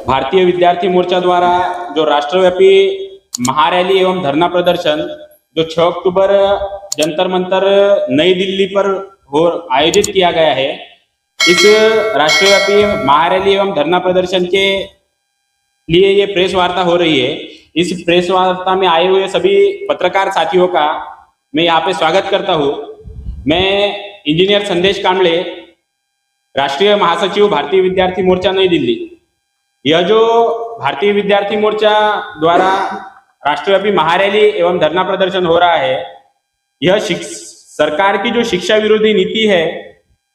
भारतीय विद्यार्थी मोर्चा द्वारा जो राष्ट्रव्यापी महारैली एवं धरना प्रदर्शन जो 6 अक्टूबर जंतर मंतर नई दिल्ली पर आयोजित किया गया है, इस राष्ट्रव्यापी महारैली एवं धरना प्रदर्शन के लिए ये प्रेस वार्ता हो रही है। इस प्रेस वार्ता में आए हुए सभी पत्रकार साथियों का मैं यहाँ पे स्वागत करता हूँ। मैं इंजीनियर संदेश कांबळे, राष्ट्रीय महासचिव भारतीय विद्यार्थी मोर्चा नई दिल्ली। यह जो भारतीय विद्यार्थी मोर्चा द्वारा राष्ट्रव्यापी महारैली एवं धरना प्रदर्शन हो रहा है, यह सरकार की जो शिक्षा विरोधी नीति है,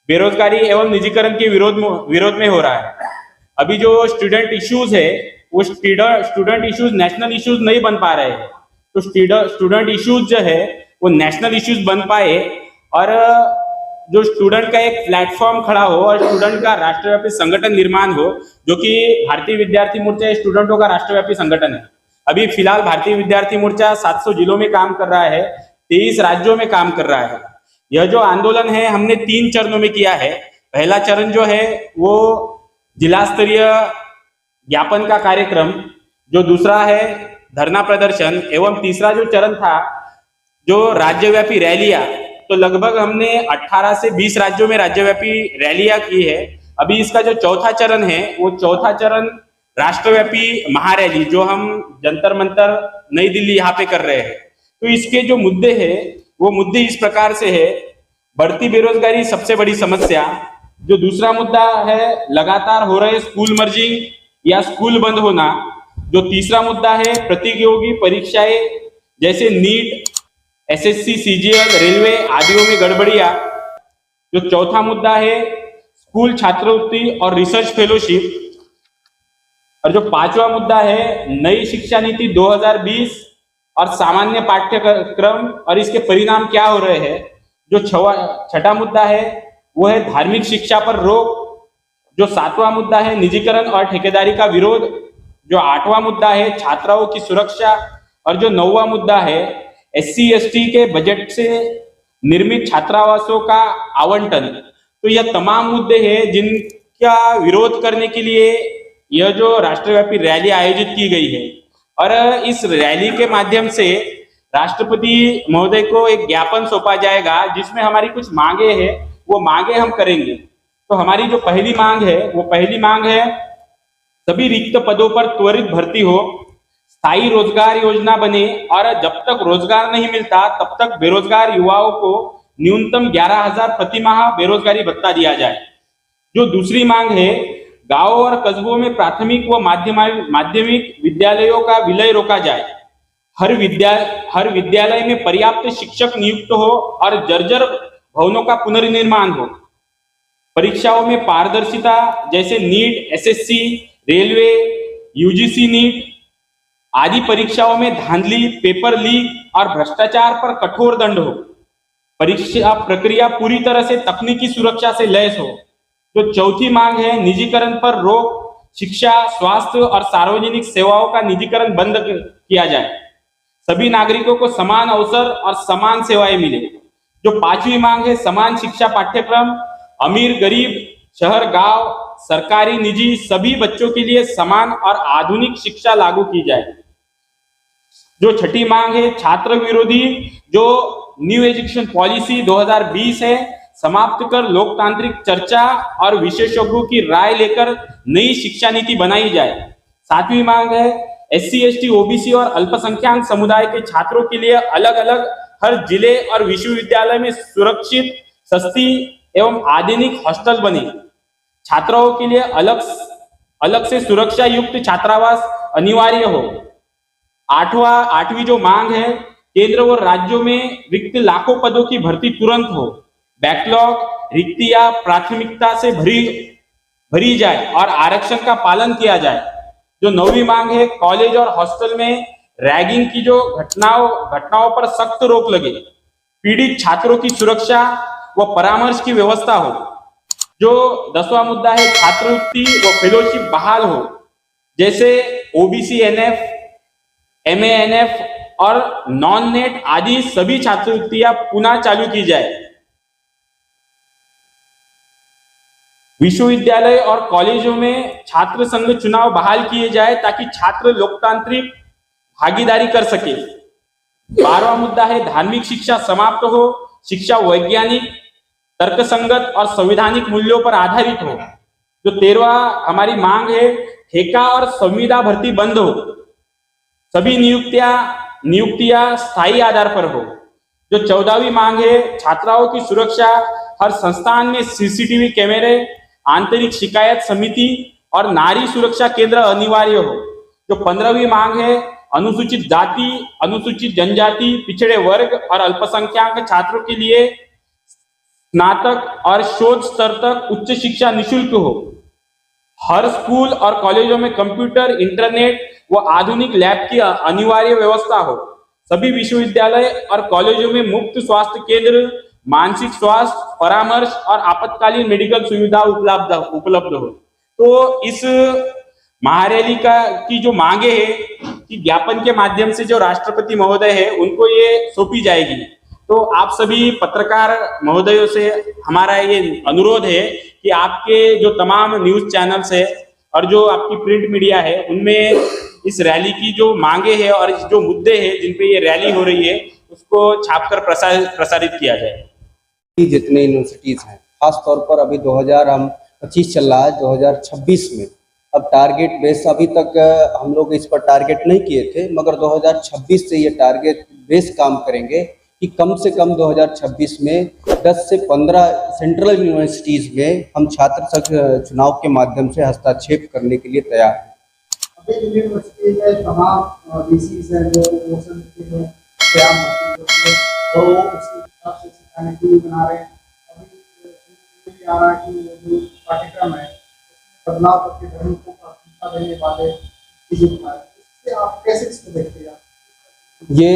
बेरोजगारी एवं निजीकरण के विरोध में हो रहा है। अभी जो स्टूडेंट इश्यूज है वो स्टूडेंट इश्यूज नेशनल इश्यूज नहीं बन पा रहे हैं। तो स्टूडेंट इश्यूज जो है वो नेशनल इश्यूज बन पाए और जो स्टूडेंट का एक प्लेटफॉर्म खड़ा हो और स्टूडेंट का राष्ट्रव्यापी संगठन निर्माण हो, जो कि भारतीय विद्यार्थी मोर्चा स्टूडेंटों का राष्ट्रव्यापी संगठन है। अभी फिलहाल भारतीय विद्यार्थी मोर्चा 700 जिलों में काम कर रहा है, 23 राज्यों में काम कर रहा है। यह जो आंदोलन है हमने 3 चरणों में किया है। पहला चरण जो है वो जिला स्तरीय ज्ञापन का कार्यक्रम, जो दूसरा है धरना प्रदर्शन, एवं तीसरा जो चरण था जो राज्यव्यापी रैलियां। तो लगभग हमने 18 से 20 राज्यों में राज्यव्यापी रैलियां की है। अभी इसका जो चौथा चरण है वो चौथा चरण राष्ट्रव्यापी महारैली, जो हम जंतर मंतर नई दिल्ली यहाँ पे कर रहे हैं। तो इसके जो मुद्दे हैं वो मुद्दे इस प्रकार से है। बढ़ती बेरोजगारी सबसे बड़ी समस्या। जो दूसरा मुद्दा है लगातार हो रहे स्कूल मर्जिंग या स्कूल बंद होना। जो तीसरा मुद्दा है प्रतियोगी परीक्षाएं जैसे नीट, एसएससी, सीजीएल, रेलवे आदियों में गड़बड़ियां। जो चौथा मुद्दा है स्कूल छात्रवृत्ति और रिसर्च फेलोशिप। और जो पांचवा मुद्दा है नई शिक्षा नीति 2020 और सामान्य पाठ्यक्रम और इसके परिणाम क्या हो रहे हैं। जो छठा मुद्दा है वो है धार्मिक शिक्षा पर रोक। जो 7वां मुद्दा है निजीकरण और ठेकेदारी का विरोध। जो 8वां मुद्दा है छात्राओं की सुरक्षा। और जो 9वां मुद्दा है SC/ST के बजट से निर्मित छात्रावासों का आवंटन। तो यह तमाम मुद्दे हैं जिनका विरोध करने के लिए यह जो राष्ट्रव्यापी रैली आयोजित की गई है। और इस रैली के माध्यम से राष्ट्रपति महोदय को एक ज्ञापन सौंपा जाएगा जिसमें हमारी कुछ मांगे हैं, वो मांगे हम करेंगे। तो हमारी जो पहली मांग है सभी रिक्त पदों पर त्वरित भर्ती हो, स्थायी रोजगार योजना बने और जब तक रोजगार नहीं मिलता तब तक बेरोजगार युवाओं को न्यूनतम 11,000 प्रति माह बेरोजगारी भत्ता दिया जाए। जो दूसरी मांग है गांवों और कस्बों में प्राथमिक व माध्यमिक विद्यालयों का विलय रोका जाए। हर विद्यालय में पर्याप्त शिक्षक नियुक्त हो और जर्जर भवनों का पुनर्निर्माण हो। परीक्षाओं में पारदर्शिता जैसे NEET, SSC, railway, UGC NEET आदि परीक्षाओं में धांधली, पेपर लीक और भ्रष्टाचार पर कठोर दंड हो। परीक्षा प्रक्रिया पूरी तरह से तकनीकी सुरक्षा से लैस हो। जो चौथी मांग है निजीकरण पर रोक, शिक्षा, स्वास्थ्य और सार्वजनिक सेवाओं का निजीकरण बंद किया जाए। सभी नागरिकों को समान अवसर और समान सेवाएं मिले। जो 5वीं मांग है समान शिक्षा पाठ्यक्रम, अमीर गरीब, शहर गांव, सरकारी निजी सभी बच्चों के लिए समान और आधुनिक शिक्षा लागू की जाए। जो 6ठी मांग है छात्र विरोधी जो न्यू एजुकेशन पॉलिसी 2020 है समाप्त कर लोकतांत्रिक चर्चा और विशेषज्ञों की राय लेकर नई शिक्षा नीति बनाई जाए। 7वीं मांग है SC/ST, OBC और अल्पसंख्यक समुदाय के छात्रों के लिए अलग अलग हर जिले और विश्वविद्यालय में सुरक्षित, सस्ती एवं आधुनिक हॉस्टल बने। छात्राओं के लिए अलग से सुरक्षा युक्त छात्रावास अनिवार्य हो। 8वीं जो मांग है केंद्र और राज्यों में रिक्त लाखों पदों की भर्ती तुरंत हो। बैकलॉग रिक्तियां प्राथमिकता से भरी जाए और आरक्षण का पालन किया जाए। जो 9वीं मांग है कॉलेज और हॉस्टल में रैगिंग की जो घटनाओं पर सख्त रोक लगे। पीड़ित छात्रों की सुरक्षा व परामर्श की व्यवस्था हो। जो 10वां मुद्दा है छात्रवृत्ति व फेलोशिप बहाल हो, जैसे OBC NF, MA NF और नॉन नेट आदि सभी छात्रवृत्तियां पुनः चालू की जाए। विश्वविद्यालय और कॉलेजों में छात्र संघ चुनाव बहाल किए जाए ताकि छात्र लोकतांत्रिक भागीदारी कर सके। 12वां मुद्दा है धार्मिक शिक्षा समाप्त हो, शिक्षा वैज्ञानिक, तर्कसंगत और संवैधानिक मूल्यों पर आधारित हो। जो 13वां हमारी मांग है ठेका और संविदा भर्ती बंद हो, सभी नियुक्तियां स्थायी आधार पर हो। जो 14वीं मांग है छात्राओं की सुरक्षा, हर संस्थान में सीसीटीवी कैमरे, आंतरिक शिकायत समिति और नारी सुरक्षा केंद्र अनिवार्य हो। जो 15वीं मांग है अनुसूचित जाति, अनुसूचित जनजाति, पिछड़े वर्ग और अल्पसंख्यक छात्रों के लिए स्नातक और शोध स्तर तक उच्च शिक्षा निःशुल्क हो। हर स्कूल और कॉलेजों में कंप्यूटर, इंटरनेट व आधुनिक लैब की अनिवार्य व्यवस्था हो। सभी विश्वविद्यालय और कॉलेजों में मुफ्त स्वास्थ्य केंद्र, मानसिक स्वास्थ्य परामर्श और आपातकालीन मेडिकल सुविधा उपलब्ध हो। तो इस महारैली की जो मांगे हैं कि ज्ञापन के माध्यम से जो राष्ट्रपति महोदय है उनको ये सौंपी जाएगी। तो आप सभी पत्रकार महोदयों से हमारा ये अनुरोध है कि आपके जो तमाम न्यूज चैनल्स है और जो आपकी प्रिंट मीडिया है उनमें इस रैली की जो मांगे हैं और जो मुद्दे हैं जिन पे ये रैली हो रही है उसको छापकर प्रसारित किया जाए। जितने यूनिवर्सिटीज हैं, खास तौर पर अभी 2025 चल रहा है, 2026 में अब टारगेट बेस अभी तक हम लोग इस पर टारगेट नहीं किए थे, मगर 2026 से ये टारगेट बेस काम करेंगे कि कम से कम 2026 में 10 से 15 सेंट्रल यूनिवर्सिटीज में हम छात्र संघ चुनाव के माध्यम से हस्तक्षेप करने के लिए तैयार हैं। अभी यूनिवर्सिटी में तमाम वीसीज हैं जो मोशन के जो तैयार होती है और वो उसके हिसाब से सिखाने के लिए बना रहे हैं। अभी आ रहा है कि जो पाठ्यक्रम है उसमें बदलाव करके धर्म को प्राथमिकता देने वाले चीजें बना रहे हैं। इससे आप कैसे इसको देखते हैं? ये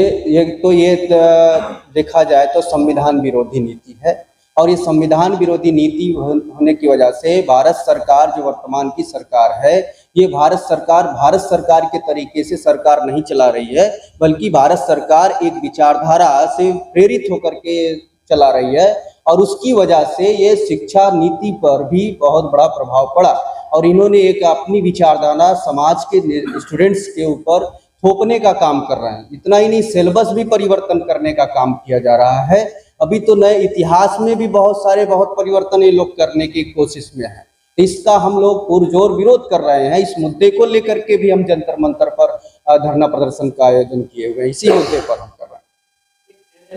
देखा जाए तो संविधान विरोधी नीति है और ये संविधान विरोधी नीति होने की वजह से भारत सरकार जो वर्तमान की सरकार है, ये भारत सरकार के तरीके से सरकार नहीं चला रही है, बल्कि भारत सरकार एक विचारधारा से प्रेरित होकर के चला रही है और उसकी वजह से ये शिक्षा नीति पर भी बहुत बड़ा प्रभाव पड़ा और इन्होंने एक अपनी विचारधारा समाज के स्टूडेंट्स के ऊपर थोपने का काम कर रहे हैं। इतना ही नहीं, सिलेबस भी परिवर्तन करने का काम किया जा रहा है। अभी तो नए इतिहास में भी बहुत परिवर्तन ये लोग करने की कोशिश में है। इसका हम लोग पुरजोर विरोध कर रहे हैं। इस मुद्दे को लेकर के भी हम जंतर मंतर पर धरना प्रदर्शन का आयोजन किए हुए हैं। इसी मुद्दे पर हम कर रहे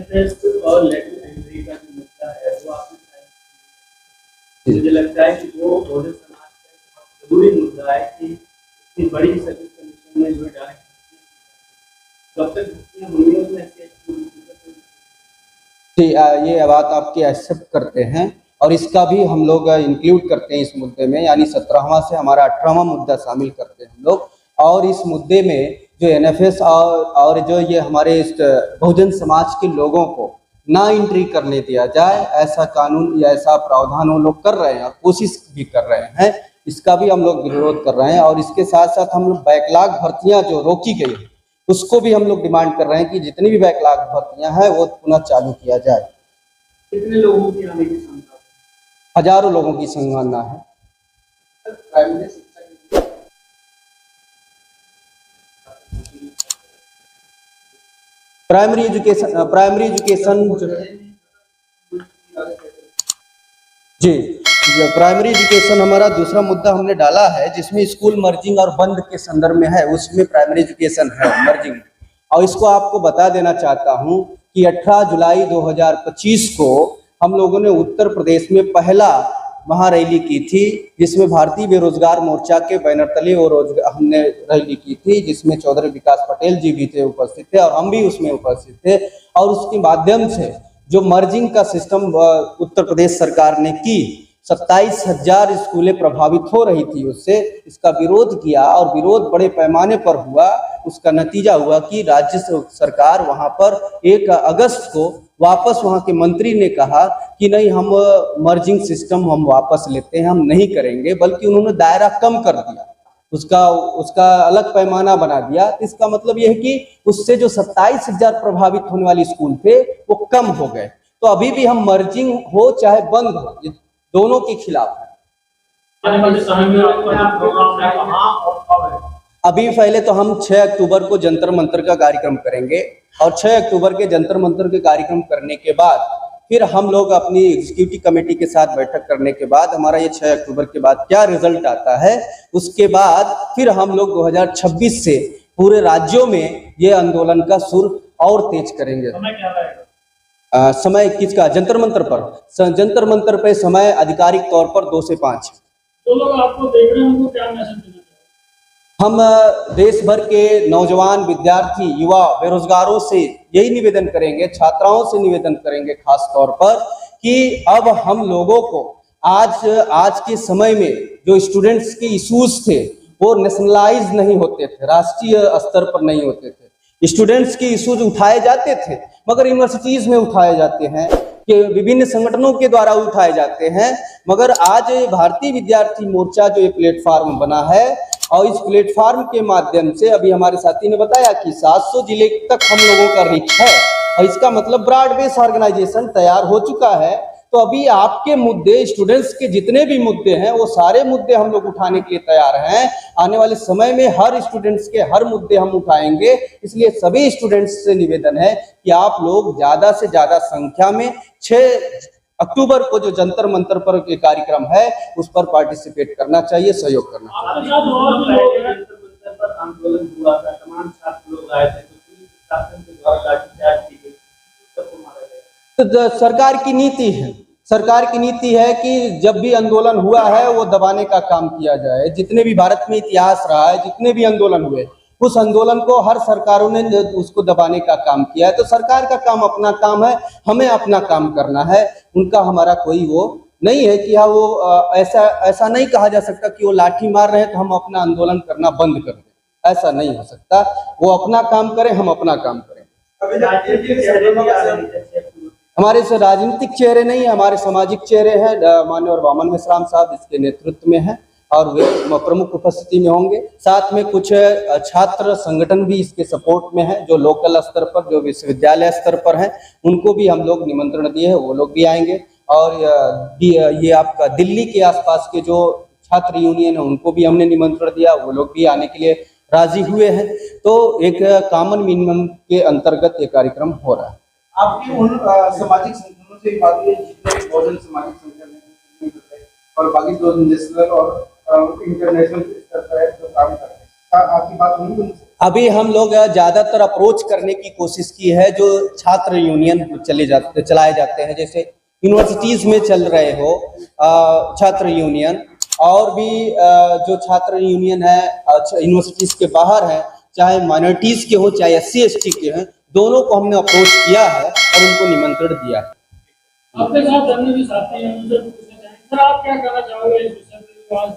हैं। मुझे लगता है कि वो बहुजन समाज का जरूरी मुद्दा है कि इतनी बड़ी सर्विस कमीशन में जो डायरेक्ट कब तक होंगी उसमें ये बात आपकी एक्सेप्ट करते हैं और इसका भी हम लोग इंक्लूड करते हैं इस मुद्दे में, यानी 17वां से हमारा 18वां मुद्दा शामिल करते हैं हम लोग। और इस मुद्दे में जो एनएफएस और जो ये हमारे बहुजन समाज के लोगों को ना एंट्री करने दिया जाए, ऐसा कानून या ऐसा प्रावधान वो लोग कर रहे हैं और कोशिश भी कर रहे हैं। इसका भी हम लोग विरोध कर रहे हैं और इसके साथ साथ हम लोग बैकलॉग भर्तियां जो रोकी गई है उसको भी हम लोग डिमांड कर रहे हैं कि जितनी भी बैकलॉग भर्तियां हैं वो पुनः चालू किया जाए। कितने लोगों की आने की संभावना? हजारों लोगों की संभावना है। प्राइमरी एजुकेशन जी, प्राइमरी एजुकेशन हमारा दूसरा मुद्दा हमने डाला है, जिसमें स्कूल मर्जिंग और बंद के संदर्भ में है, उसमें प्राइमरी एजुकेशन है मर्जिंग। और इसको आपको बता देना चाहता हूं कि 18 जुलाई 2025 को हम लोगों ने उत्तर प्रदेश में पहला महारैली की थी, जिसमें भारतीय बेरोजगार मोर्चा के बैनर तले वो हमने रैली की थी, जिसमें चौधरी विकास पटेल जी भी थे उपस्थित थे और हम भी उसमें उपस्थित थे। और उसके माध्यम से जो मर्जिंग का सिस्टम उत्तर प्रदेश सरकार ने की, 27,000 स्कूलें प्रभावित हो रही थी उससे, इसका विरोध किया और विरोध बड़े पैमाने पर हुआ। उसका नतीजा हुआ कि राज्य सरकार वहां पर 1 अगस्त को वापस वहां के मंत्री ने कहा कि नहीं, हम मर्जिंग सिस्टम हम वापस लेते हैं, हम नहीं करेंगे, बल्कि उन्होंने दायरा कम कर दिया, उसका अलग पैमाना बना दिया। इसका मतलब यह है कि उससे जो 27,000 प्रभावित होने वाले स्कूल थे वो कम हो गए। तो अभी भी हम मर्जिंग हो चाहे बंद हो, दोनों के खिलाफ है। आने वाले समय में आपका जो प्रोग्राम है कहाँ और कब है? अभी पहले तो हम 6 अक्टूबर को जंतर मंतर का कार्यक्रम करेंगे और 6 अक्टूबर के जंतर मंतर के कार्यक्रम करने के बाद फिर हम लोग अपनी एग्जीक्यूटिव कमेटी के साथ बैठक करने के बाद हमारा ये 6 अक्टूबर के बाद क्या रिजल्ट आता है, उसके बाद फिर हम लोग 2026 से पूरे राज्यों में ये आंदोलन का सुर और तेज करेंगे। समय क्या रहेगा? समय किसका? जंतर मंतर पर। जंतर मंतर पे समय आधिकारिक तौर पर 2 से 5। जो लोग आपको देख रहे हैं उनको क्या मैसेज देना चाहिए? हम देश भर के नौजवान, विद्यार्थी, युवा, बेरोजगारों से यही निवेदन करेंगे, छात्राओं से निवेदन करेंगे खास तौर पर कि अब हम लोगों को आज के समय में जो स्टूडेंट्स के इश्यूज थे वो नेशनलाइज नहीं होते थे, राष्ट्रीय स्तर पर नहीं होते थे। स्टूडेंट्स के इश्यूज उठाए जाते थे मगर यूनिवर्सिटीज में उठाए जाते हैं, कि विभिन्न संगठनों के द्वारा उठाए जाते हैं, मगर आज भारतीय विद्यार्थी मोर्चा जो ये प्लेटफार्म बना है और इस प्लेटफार्म के माध्यम से अभी हमारे साथी ने बताया कि 700 जिले तक हम लोगों का रीच है और इसका मतलब ब्रॉड बेस ऑर्गेनाइजेशन तैयार हो चुका है। तो अभी आपके मुद्दे, स्टूडेंट्स के जितने भी मुद्दे हैं वो सारे मुद्दे हम लोग उठाने के लिए तैयार हैं। आने वाले समय में हर स्टूडेंट्स के हर मुद्दे हम उठाएंगे, इसलिए सभी स्टूडेंट्स से निवेदन है कि आप लोग ज्यादा से ज्यादा संख्या में 6 अक्टूबर को जो जंतर मंतर पर के कार्यक्रम है उस पर पार्टिसिपेट करना चाहिए, सहयोग करना चाहिए। आपके साथ और भी लोग हैं। जंतर मंतर पर आंदोलन हुआ था, तमाम छात्र लोग आए थे, तो पुलिस प्रशासन के द्वारा लाठीचार्ज की गई, सबको मारा गया। तो सरकार की नीति है कि जब भी आंदोलन हुआ है वो दबाने का काम किया जाए। जितने भी भारत में इतिहास रहा है, जितने भी आंदोलन हुए, उस आंदोलन को हर सरकारों ने उसको दबाने का काम किया है। तो सरकार का काम अपना काम है, हमें अपना काम करना है, उनका हमारा कोई वो नहीं है कि हाँ वो ऐसा नहीं कहा जा सकता कि वो लाठी मार रहे हैं तो हम अपना आंदोलन करना बंद कर दें, ऐसा नहीं हो सकता। वो अपना काम करें, हम अपना काम करें। हमारे से राजनीतिक चेहरे नहीं है, हमारे सामाजिक चेहरे हैं। माननीय और वामन मिश्राम साहब इसके नेतृत्व में हैं और वे प्रमुख उपस्थिति में होंगे। साथ में कुछ छात्र संगठन भी इसके सपोर्ट में हैं, जो लोकल स्तर पर, जो विश्वविद्यालय स्तर पर हैं, उनको भी हम लोग निमंत्रण दिए हैं, वो लोग भी आएंगे। और ये आपका दिल्ली के आसपास के जो छात्र यूनियन है उनको भी हमने निमंत्रण दिया, वो लोग भी आने के लिए राजी हुए हैं। तो एक कॉमन मिनिमम के अंतर्गत ये कार्यक्रम हो रहा है। आपकी उन सामाजिक संगठनों से बात हुई जितने भी बहुजन सामाजिक संगठन हैं और बाकी जो नेशनल और इंटरनेशनल स्तर पर जो काम कर रहे हैं, आपकी बात हुई उनसे? अभी हम लोग ज्यादातर अप्रोच करने की कोशिश की है जो छात्र यूनियन चलाए जाते हैं, जैसे यूनिवर्सिटीज में चल रहे हो छात्र यूनियन, और भी जो छात्र यूनियन है यूनिवर्सिटीज के बाहर है, चाहे माइनॉरिटीज के हो चाहे SC ST के हैं, दोनों को हमने अप्रोच किया है और उनको निमंत्रण दिया है। आपके साथ अन्य भी साथी हैं, उनसे पूछना चाहेंगे सर, आप क्या कहना चाहोगे इस विषय पर?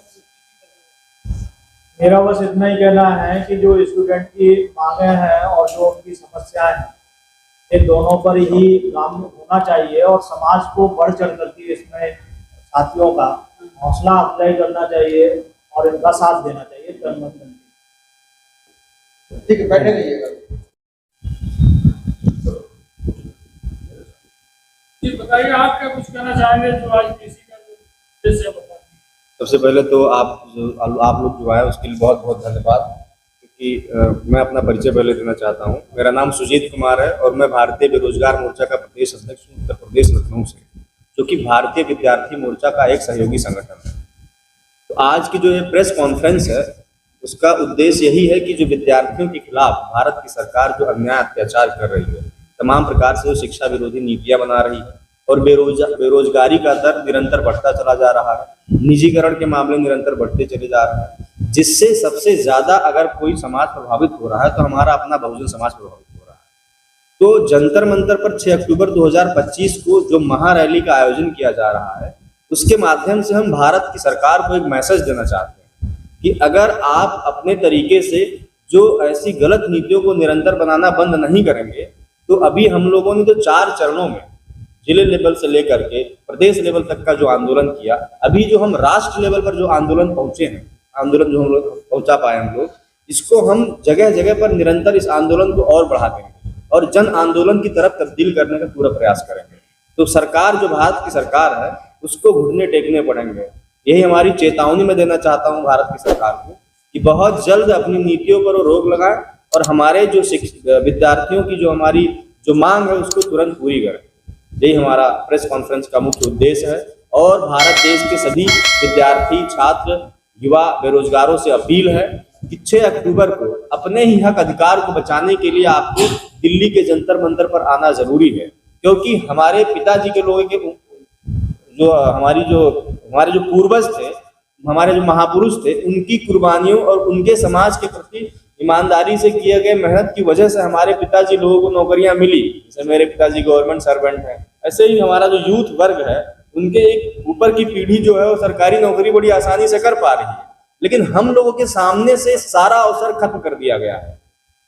मेरा बस इतना ही कहना है कि जो स्टूडेंट की मांगे हैं और जो उनकी समस्याएं हैं, इन दोनों पर ही काम होना चाहिए और समाज को बढ़ चढ़ करके इसमें साथियों का हौसला अफजाई करना चाहिए और इनका साथ देना चाहिए। तन मन धन। ठीक है, बैठे रहिएगा। जी बताइए, आप क्या कुछ कहना चाहेंगे जो आज किसी का जैसे बता? सबसे पहले तो आप लोग जो आए उसके लिए बहुत बहुत धन्यवाद, क्योंकि मैं अपना परिचय पहले देना चाहता हूँ। मेरा नाम सुजीत कुमार है और मैं भारतीय बेरोजगार मोर्चा का प्रदेश अध्यक्ष हूँ उत्तर प्रदेश लखनऊ से, जो कि भारतीय विद्यार्थी मोर्चा का एक सहयोगी संगठन है। तो आज की जो ये प्रेस कॉन्फ्रेंस है उसका उद्देश्य यही है कि जो विद्यार्थियों के खिलाफ भारत की सरकार जो अन्याय अत्याचार कर रही है, तमाम प्रकार से जो शिक्षा विरोधी नीतियां बना रही है और बेरोजगारी का दर निरंतर बढ़ता चला जा रहा है, निजीकरण के मामले निरंतर बढ़ते चले जा रहे हैं, जिससे सबसे ज्यादा अगर कोई समाज प्रभावित हो रहा है तो हमारा अपना बहुजन समाज प्रभावित हो रहा है। तो जंतर मंतर पर 6 अक्टूबर 2025 को जो महारैली का आयोजन किया जा रहा है, उसके माध्यम से हम भारत की सरकार को एक मैसेज देना चाहते हैं कि अगर आप अपने तरीके से जो ऐसी गलत नीतियों को निरंतर बनाना बंद नहीं करेंगे, तो अभी हम लोगों ने जो 4 चरणों में जिले लेवल से लेकर के प्रदेश लेवल तक का जो आंदोलन किया, अभी जो हम राष्ट्र लेवल पर जो आंदोलन पहुंचे हैं, आंदोलन जो हम लोग पहुंचा पाए हम लोग, इसको हम जगह जगह पर निरंतर इस आंदोलन को और बढ़ा देंगे और जन आंदोलन की तरफ तब्दील करने का पूरा प्रयास करेंगे। तो सरकार जो भारत की सरकार है उसको घुटने टेकने पड़ेंगे यही हमारी चेतावनी मैं देना चाहता हूं भारत की सरकार को कि बहुत जल्द अपनी नीतियों पर वो रोक लगाएं और हमारे जो विद्यार्थियों की जो हमारी जो मांग है उसको तुरंत पूरी करें। यही हमारा प्रेस कॉन्फ्रेंस का मुख्य उद्देश्य है और भारत देश के सभी विद्यार्थी, छात्र, युवा, बेरोजगारों से अपील है कि 6 अक्टूबर को अपने ही हक अधिकार को बचाने के लिए आपको दिल्ली के जंतर मंतर पर आना जरूरी है, क्योंकि हमारे पिताजी के लोगों के जो हमारे जो पूर्वज थे, हमारे जो महापुरुष थे, उनकी कुर्बानियों और उनके समाज के प्रति ईमानदारी से किए गए मेहनत की वजह से हमारे पिताजी लोगों को नौकरियां मिली। जैसे मेरे पिताजी गवर्नमेंट सर्वेंट हैं, ऐसे ही हमारा जो यूथ वर्ग है उनके एक ऊपर की पीढ़ी जो है वो सरकारी नौकरी बड़ी आसानी से कर पा रही है, लेकिन हम लोगों के सामने से सारा अवसर खत्म कर दिया गया है।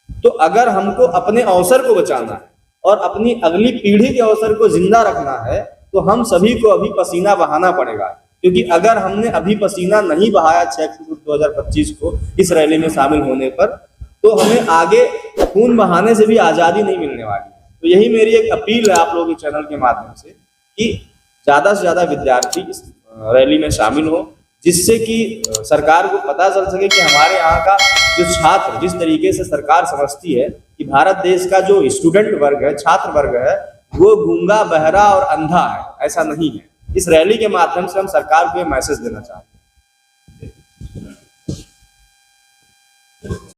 तो अगर हमको अपने अवसर को बचाना है और अपनी अगली पीढ़ी के अवसर को जिंदा रखना है तो हम सभी को अभी पसीना बहाना पड़ेगा, क्योंकि अगर हमने अभी पसीना नहीं बहाया 6 अक्टूबर 2025 को इस रैली में शामिल होने पर, तो हमें आगे खून बहाने से भी आज़ादी नहीं मिलने वाली है। तो यही मेरी एक अपील है आप लोगों के चैनल के माध्यम से कि ज़्यादा से ज़्यादा विद्यार्थी इस रैली में शामिल हो, जिससे कि सरकार को पता चल सके कि हमारे यहाँ का जो छात्र, जिस तरीके से सरकार समझती है कि भारत देश का जो स्टूडेंट वर्ग है, छात्र वर्ग है, वो गूंगा, बहरा और अंधा है, ऐसा नहीं है। इस रैली के माध्यम से हम सरकार को ये मैसेज देना चाहते हैं।